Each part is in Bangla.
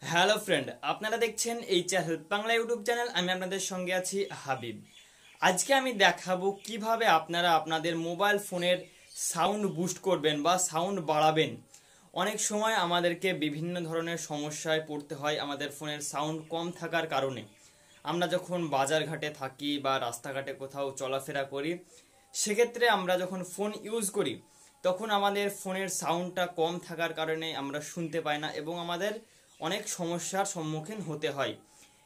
হ্যালো ফ্রেন্ড, আপনারা দেখছেন HR help Bangla YouTube channel. আমি আপনাদের সঙ্গে আছি হাবিব। আজকে আমি দেখাবো কিভাবে আপনারা আপনাদের মোবাইল ফোনের সাউন্ড বুস্ট করবেন বা সাউন্ড বাড়াবেন। অনেক সময় আমাদেরকে বিভিন্ন ধরনের সমস্যায় পড়তে হয় আমাদের ফোনের সাউন্ড কম থাকার কারণে। আমরা যখন বাজারঘাটে থাকি বা রাস্তাঘাটে কোথাও চলাফেরা করি, সেক্ষেত্রে আমরা যখন ফোন ইউজ করি তখন আমাদের ফোনের সাউন্ডটা কম থাকার কারণে আমরা শুনতে পাই না এবং আমাদের অনেক সমস্যার সম্মুখীন হতে হয়।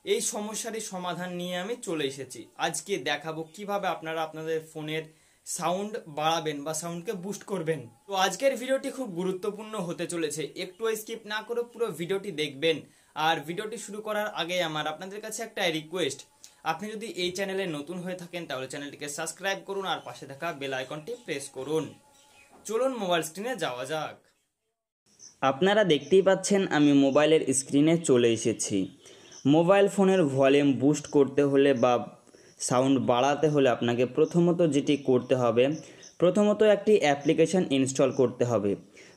এই সমস্যারই সমাধান নিয়ে আমি চলে এসেছি। আজকে দেখাবো কিভাবে আপনারা আপনাদের ফোনের সাউন্ড বাড়াবেন বা সাউন্ডকে বুস্ট করবেন। তো আজকের ভিডিওটি খুব গুরুত্বপূর্ণ হতে চলেছে, একটু স্কিপ না করে পুরো ভিডিওটি দেখবেন। আর ভিডিওটি শুরু করার আগে আমার আপনাদের কাছে একটা রিকোয়েস্ট, আপনি যদি এই চ্যানেলে নতুন হয়ে থাকেন তাহলে চ্যানেলটিকে সাবস্ক্রাইব করুন আর পাশে থাকা বেল আইকনটি প্রেস করুন। চলুন মোবাইল স্ক্রিনে যাওয়া যাক। আপনারা দেখতেই পাচ্ছেন আমি মোবাইলের স্ক্রিনে চলে এসেছি। মোবাইল ফোনের ভলিউম বুস্ট করতে হলে বা সাউন্ড বাড়াতে হলে আপনাকে প্রথমত যেটি করতে হবে, প্রথমত একটি অ্যাপ্লিকেশান ইনস্টল করতে হবে।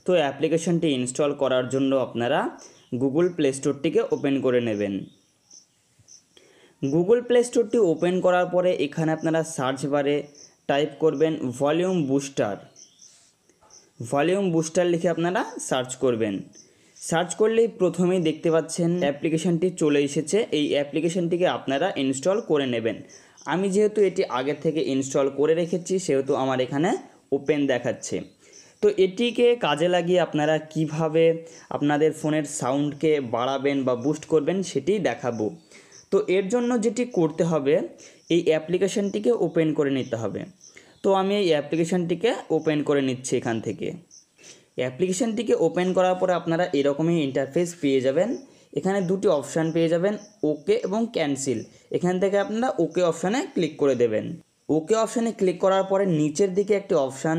তো অ্যাপ্লিকেশানটি ইনস্টল করার জন্য আপনারা গুগল প্লে স্টোরটিকে ওপেন করে নেবেন। গুগল প্লে স্টোরটি ওপেন করার পরে এখানে আপনারা সার্চ বারে টাইপ করবেন ভলিউম বুস্টার লিখে আপনারা সার্চ করবেন। সার্চ করলেই প্রথমেই দেখতে পাচ্ছেন অ্যাপ্লিকেশানটি চলে এসেছে। এই অ্যাপ্লিকেশানটিকে আপনারা ইনস্টল করে নেবেন। আমি যেহেতু এটি আগে থেকে ইনস্টল করে রেখেছি সেহেতু আমার এখানে ওপেন দেখাচ্ছে। তো এটিকে কাজে লাগিয়ে আপনারা কিভাবে আপনাদের ফোনের সাউন্ডকে বাড়াবেন বা বুস্ট করবেন সেটি দেখাবো। তো এর জন্য যেটি করতে হবে, এই অ্যাপ্লিকেশানটিকে ওপেন করে নিতে হবে। তো আমি এই অ্যাপ্লিকেশানটিকে ওপেন করে নিচ্ছি এখান থেকে। অ্যাপ্লিকেশানটিকে ওপেন করার পরে আপনারা এরকমই ইন্টারফেস পেয়ে যাবেন। এখানে দুটি অপশান পেয়ে যাবেন, ওকে এবং ক্যান্সেল। এখান থেকে আপনারা ওকে অপশানে ক্লিক করে দেবেন। ওকে অপশানে ক্লিক করার পরে নিচের দিকে একটি অপশান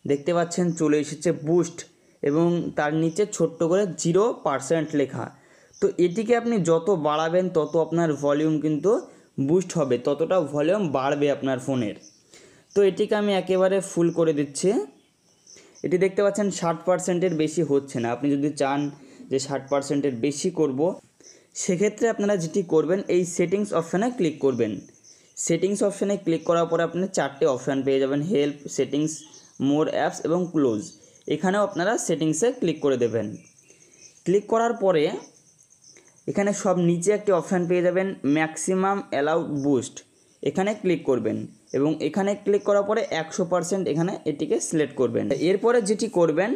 দেখতে পাচ্ছেন চলে এসেছে বুস্ট, এবং তার নিচে ছোট্ট করে 0% লেখা। তো এটিকে আপনি যত বাড়াবেন তত আপনার ভলিউম কিন্তু বুস্ট হবে, ততটা ভলিউম বাড়বে আপনার ফোনের। তো এটিকে আমি একেবারে ফুল করে দিচ্ছি। এটি দেখতে পাচ্ছেন 60%-এর বেশি হচ্ছে না। আপনি যদি চান যে 60%-এর বেশি করব, সেক্ষেত্রে আপনারা যেটি করবেন এই সেটিংস অপশানে ক্লিক করবেন। সেটিংস অপশানে ক্লিক করার পরে আপনি 4টে অপশান পেয়ে যাবেন, হেল্প, সেটিংস, মোর অ্যাপস এবং ক্লোজ। এখানেও আপনারা সেটিংসে ক্লিক করে দেবেন। ক্লিক করার পরে এখানে সব নিচে একটি অপশান পেয়ে যাবেন ম্যাক্সিমাম অ্যালাউড বুস্ট। এখানে ক্লিক করবেন এবং এখানে ক্লিক করার পরে 100% এখানে এটিকে সিলেক্ট করবেন। এরপরে যেটি করবেন,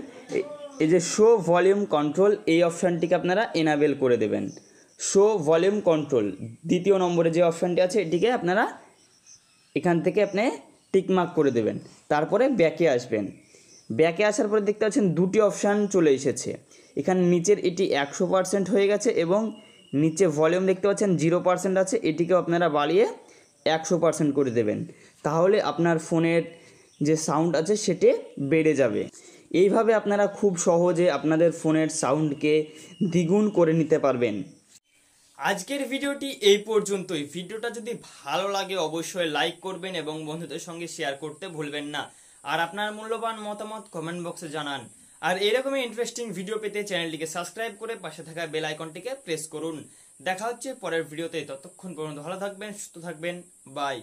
এই যে শো ভলিউম কন্ট্রোল, এই অপশানটিকে আপনারা এনাবেল করে দেবেন। শো ভলিউম কন্ট্রোল দ্বিতীয় নম্বরে যে অপশানটি আছে এটিকে আপনারা এখান থেকে আপনি টিকমার্ক করে দেবেন। তারপরে ব্যাকে আসবেন। ব্যাকে আসার পরে দেখতে পাচ্ছেন দুটি অপশান চলে এসেছে। এখানে নিচের এটি 100% হয়ে গেছে এবং নিচে ভলিউম দেখতে পাচ্ছেন 0% আছে, এটিকে আপনারা বাড়িয়ে 100% করে দেবেন। তাহলে আপনার ফোনের যে সাউন্ড আছে সেটি বেড়ে যাবে। এইভাবে আপনারা খুব সহজে আপনাদের ফোনের সাউন্ডকে দ্বিগুণ করে নিতে পারবেন। আজকের ভিডিওটি এই পর্যন্তই। ভিডিওটা যদি ভালো লাগে অবশ্যই লাইক করবেন এবং বন্ধুদের সঙ্গে শেয়ার করতে ভুলবেন না। আর আপনার মূল্যবান মতামত কমেন্ট বক্সে জানান। আর এরকমই ইন্টারেস্টিং ভিডিও পেতে চ্যানেলটিকে সাবস্ক্রাইব করে পাশে থাকা বেল আইকনটিকে প্রেস করুন। দেখা হচ্ছে পরের ভিডিওতে। ততক্ষণ পর্যন্ত ভালো থাকবেন, সুস্থ থাকবেন। বাই।